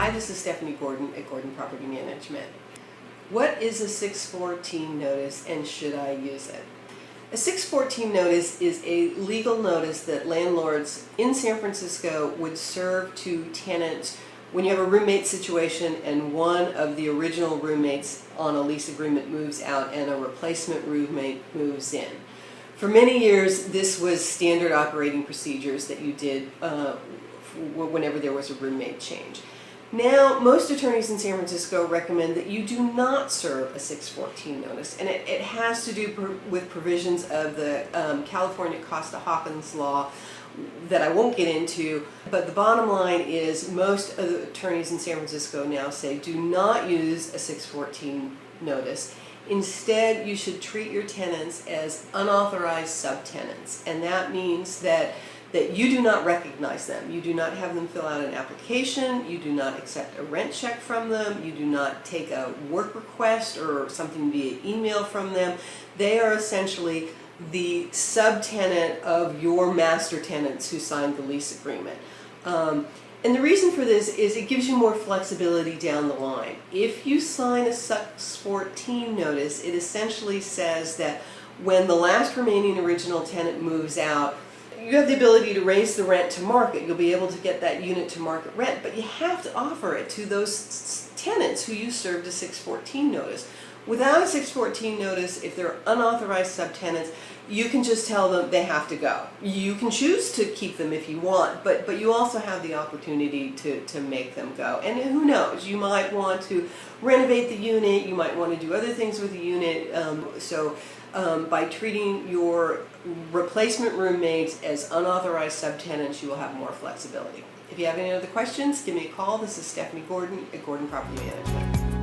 Hi, this is Stephanie Gordon at Gordon Property Management. What is a 614 notice and should I use it? A 614 notice is a legal notice that landlords in San Francisco would serve to tenants when you have a roommate situation and one of the original roommates on a lease agreement moves out and a replacement roommate moves in. For many years, this was standard operating procedures that you did whenever there was a roommate change. Now, most attorneys in San Francisco recommend that you do not serve a 614 notice, and it has to do with provisions of the California Costa-Hawkins law that I won't get into, but the bottom line is most of the attorneys in San Francisco now say do not use a 614 notice. Instead, you should treat your tenants as unauthorized subtenants, and that means that you do not recognize them. You do not have them fill out an application, you do not accept a rent check from them, you do not take a work request or something via email from them. They are essentially the subtenant of your master tenants who signed the lease agreement. And the reason for this is it gives you more flexibility down the line. If you sign a 614 notice, it essentially says that when the last remaining original tenant moves out, you have the ability to raise the rent to market. You'll be able to get that unit to market rent, but you have to offer it to those tenants who you served a 614 notice. Without a 614 notice, if they're unauthorized subtenants, you can just tell them they have to go. You can choose to keep them if you want, but you also have the opportunity to make them go. And who knows, you might want to renovate the unit, you might want to do other things with the unit. By treating your replacement roommates as unauthorized subtenants, you will have more flexibility. If you have any other questions, give me a call. This is Stephanie Gordon at Gordon Property Management.